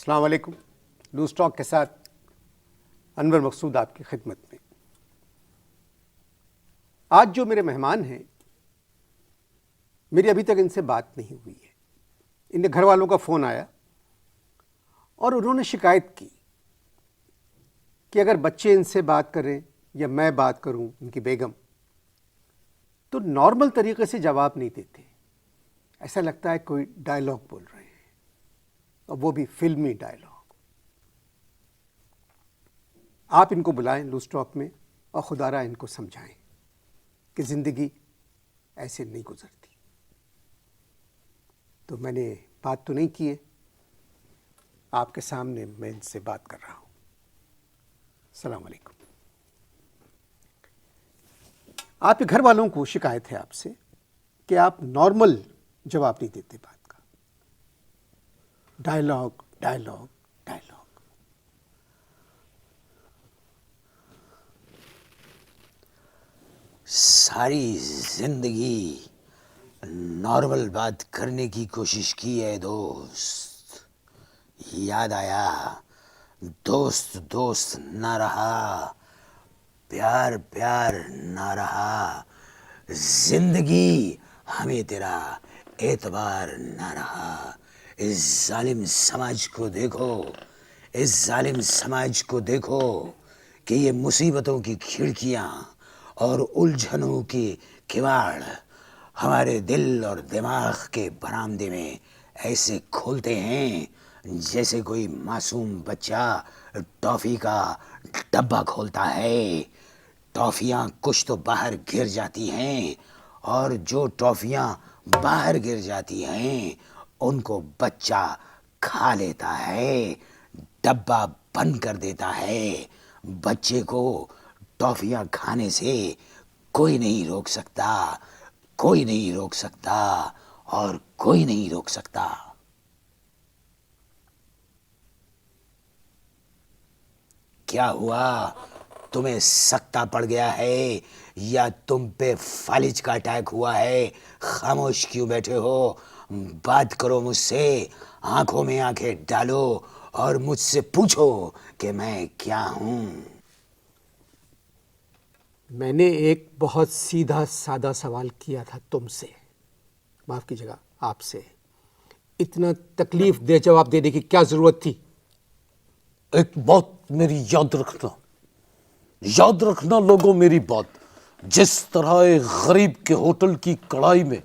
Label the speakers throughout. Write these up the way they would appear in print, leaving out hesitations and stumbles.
Speaker 1: अस्सलाम वालेकुम। Loose talk के साथ अनवर मकसूद आपकी खिदमत में। आज जो मेरे मेहमान हैं, मेरी अभी तक इनसे बात नहीं हुई है। इनके घर वालों का फ़ोन आया और उन्होंने शिकायत की कि अगर बच्चे इनसे बात करें या मैं बात करूं, इनकी बेगम, तो नॉर्मल तरीके से जवाब नहीं देते। ऐसा लगता है कोई डायलॉग बोल रहे हैं, और वो भी फिल्मी डायलॉग। आप इनको बुलाएं लूज़ टॉक में और खुदारा इनको समझाएं कि ज़िंदगी ऐसे नहीं गुजरती। तो मैंने बात तो नहीं की है, आपके सामने मैं इनसे बात कर रहा हूँ। अस्सलाम वालेकुम। आपके घर वालों को शिकायत है आपसे कि आप नॉर्मल जवाब नहीं देते बात का। Dialogue dialogue dialogue.
Speaker 2: सारी जिंदगी नॉर्मल बात करने की कोशिश की है दोस्त। याद आया, दोस्त दोस्त ना रहा, प्यार प्यार ना रहा, जिंदगी हमें तेरा एतबार ना रहा। इस जालिम समाज को देखो, इस जालिम समाज को देखो कि ये मुसीबतों की खिड़कियां और उलझनों के किवाड़ हमारे दिल और दिमाग के बरामदे में ऐसे खोलते हैं जैसे कोई मासूम बच्चा टॉफ़ी का डब्बा खोलता है। टॉफ़ियाँ कुछ तो बाहर गिर जाती हैं, और जो टॉफ़ियाँ बाहर गिर जाती हैं उनको बच्चा खा लेता है, डब्बा बंद कर देता है। बच्चे को टॉफ़ियाँ खाने से कोई नहीं रोक सकता, कोई नहीं रोक सकता, और कोई नहीं रोक सकता। क्या हुआ, तुम्हें सख्ता पड़ गया है या तुम पे फालिज का अटैक हुआ है? खामोश क्यों बैठे हो? बात करो मुझसे, आंखों में आंखें डालो और मुझसे पूछो कि मैं क्या हूं।
Speaker 1: मैंने एक बहुत सीधा सादा सवाल किया था तुमसे, माफ़ कीजिएगा आपसे। इतना तकलीफ दे जवाब देने की क्या ज़रूरत थी?
Speaker 3: एक बात मेरी याद रखना लोगों, मेरी बात। जिस तरह एक गरीब के होटल की कढ़ाई में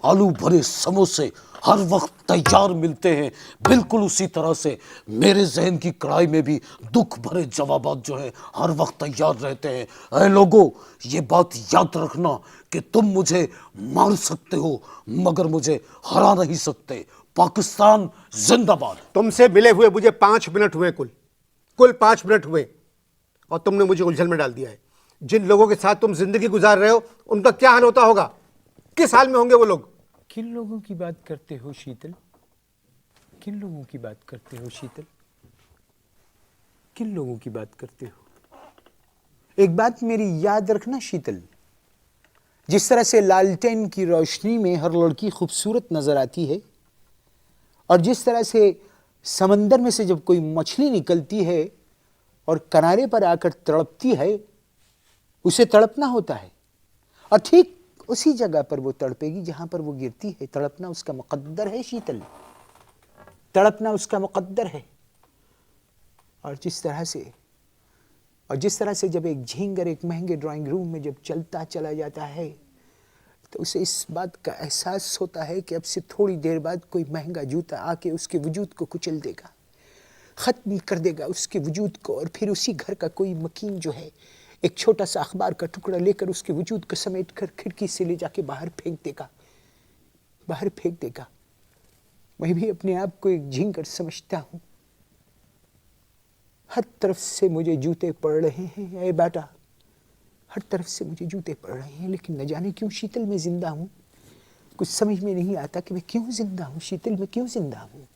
Speaker 3: आलू भरे समोसे हर वक्त तैयार मिलते हैं, बिल्कुल उसी तरह से मेरे जहन की कढ़ाई में भी दुख भरे जवाबात जो हैं हर वक्त तैयार रहते हैं। ऐ लोगों, ये बात याद रखना कि तुम मुझे मार सकते हो मगर मुझे हरा नहीं सकते। पाकिस्तान जिंदाबाद।
Speaker 1: तुमसे मिले हुए मुझे 5 मिनट हुए, कुल 5 मिनट हुए, और तुमने मुझे उलझन में डाल दिया है। जिन लोगों के साथ तुम जिंदगी गुजार रहे हो उनका क्या हाल होता होगा? किस हाल में होंगे वो लोग?
Speaker 4: किन लोगों की बात करते हो शीतल? किन लोगों की बात करते हो शीतल? किन लोगों की बात करते हो? एक बात मेरी याद रखना शीतल, जिस तरह से लालटेन की रोशनी में हर लड़की खूबसूरत नजर आती है, और जिस तरह से समंदर में से जब कोई मछली निकलती है और किनारे पर आकर तड़पती है, उसे तड़पना होता है, और ठीक उसी जगह पर वो तड़पेगी जहां पर वो गिरती है। तड़पना उसका मुकद्दर है शीतल, तड़पना उसका मुकद्दर है। और जिस तरह से जब एक झींगर एक महंगे ड्राइंग रूम में जब चलता चला जाता है, तो उसे इस बात का एहसास होता है कि अब से थोड़ी देर बाद कोई महंगा जूता आके उसके वजूद को कुचल देगा, ख़त्म कर देगा उसके वजूद को, और फिर उसी घर का कोई मकीन जो है एक छोटा सा अखबार का टुकड़ा लेकर उसके वजूद को समेट कर खिड़की से ले जाके बाहर फेंक देगा। मैं भी अपने आप को एक झींगर समझता हूँ। हर तरफ से मुझे जूते पड़ रहे हैं, ऐ बेटा, हर तरफ से मुझे जूते पड़ रहे हैं, लेकिन न जाने क्यों शीतल में जिंदा हूँ। कुछ समझ में नहीं आता कि मैं क्यों जिंदा हूँ शीतल, मैं क्यों जिंदा हूँ।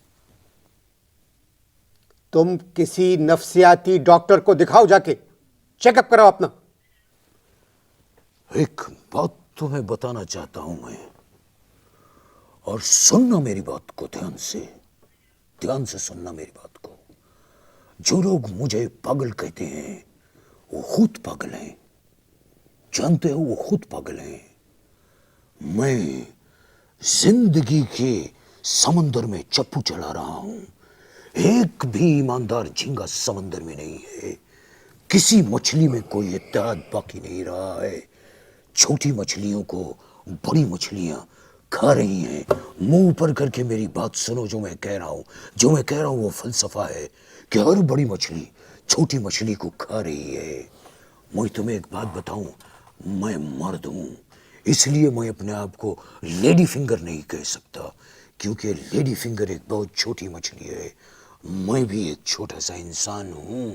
Speaker 1: तुम किसी नफ्सियाती डॉक्टर को दिखाओ, जाके चेकअप कराओ अपना।
Speaker 3: एक बात तुम्हें बताना चाहता हूं मैं, और सुनना मेरी बात को ध्यान से। ध्यान से सुनना मेरी बात को। जो लोग मुझे पागल कहते हैं वो खुद पागल हैं, जानते हो, वो खुद पागल हैं। मैं जिंदगी के समंदर में चप्पू चला रहा हूं, एक भी ईमानदार झींगा समंदर में नहीं है। किसी मछली में कोई इत्तेहाद बाकी नहीं रहा है। छोटी मछलियों को बड़ी मछलियां खा रही हैं। मुंह ऊपर करके मेरी बात सुनो। जो मैं कह रहा हूं वो फलसफा है कि हर बड़ी मछली छोटी मछली को खा रही है। मैं तुम्हें एक बात बताऊं, मैं मर्द हूं, इसलिए मैं अपने आप को लेडी फिंगर नहीं कह सकता, क्योंकि लेडी फिंगर एक बहुत छोटी मछली है। मैं भी एक छोटा सा इंसान हूं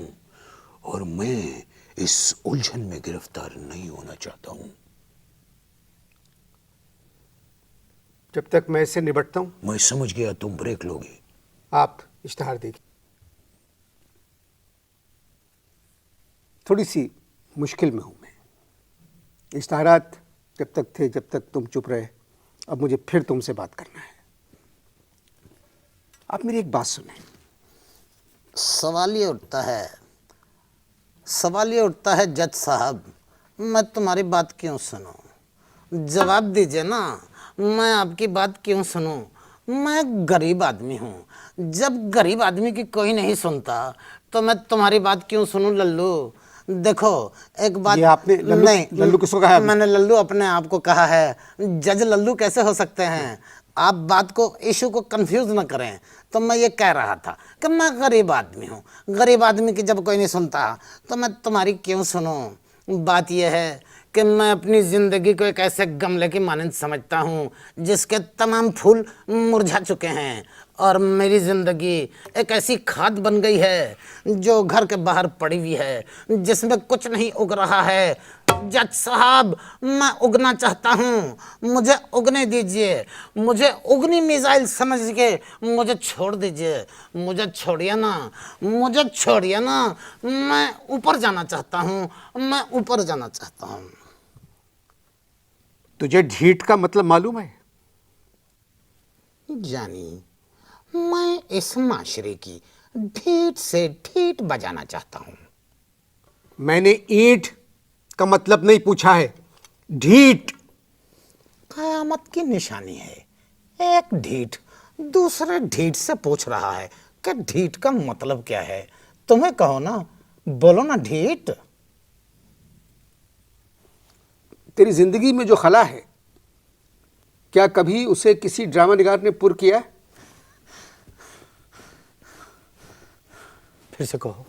Speaker 3: और मैं इस उलझन में गिरफ्तार नहीं होना चाहता हूं।
Speaker 1: जब तक मैं इससे निपटता हूं।
Speaker 3: मैं समझ गया तुम ब्रेक लोगे।
Speaker 1: आप इश्तहार देखिए। थोड़ी सी मुश्किल में हूं मैं। इश्तहारात जब तक थे, जब तक तुम चुप रहे, अब मुझे फिर तुमसे बात करना है। आप मेरी एक बात सुने।
Speaker 5: सवाल ये उठता है जज साहब, मैं तुम्हारी बात क्यों सुनूं? जवाब दीजिए ना, मैं आपकी बात क्यों सुनूं? मैं गरीब आदमी हूँ। जब गरीब आदमी की कोई नहीं सुनता तो मैं तुम्हारी बात क्यों सुनूं लल्लू? देखो एक बात,
Speaker 1: ये आपने लल्लू किसको कहा है?
Speaker 5: मैंने लल्लू अपने आप को कहा है। जज लल्लू कैसे हो सकते हैं? आप बात को, इशू को कंफ्यूज ना करें। तो मैं ये कह रहा था कि मैं गरीब आदमी हूँ। गरीब आदमी की जब कोई नहीं सुनता तो मैं तुम्हारी क्यों सुनूं? बात यह है कि मैं अपनी ज़िंदगी को एक ऐसे गमले की मानंद समझता हूँ जिसके तमाम फूल मुरझा चुके हैं, और मेरी ज़िंदगी एक ऐसी खाद बन गई है जो घर के बाहर पड़ी हुई है, जिसमें कुछ नहीं उग रहा है। जज साहब, मैं उगना चाहता हूँ, मुझे उगने दीजिए। मुझे उगनी मिसाइल समझ के मुझे छोड़ दीजिए। मुझे छोड़िए ना, मुझे छोड़िए ना। मैं ऊपर जाना चाहता हूँ, मैं ऊपर जाना चाहता हूँ।
Speaker 1: तुझे ढीठ का मतलब मालूम है?
Speaker 5: जानी, मैं इस माशरे की ढीठ से ढीठ बजाना चाहता हूँ।
Speaker 1: मैंने ईंट का मतलब नहीं पूछा है, ढीठ।
Speaker 5: कयामत की निशानी है। एक ढीठ दूसरे ढीठ से पूछ रहा है कि ढीठ का मतलब क्या है। तुम्हें कहो ना, बोलो ना ढीठ।
Speaker 1: तेरी जिंदगी में जो खला है, क्या कभी उसे किसी ड्रामा निगार ने पुर किया है?
Speaker 5: फिर से कहो।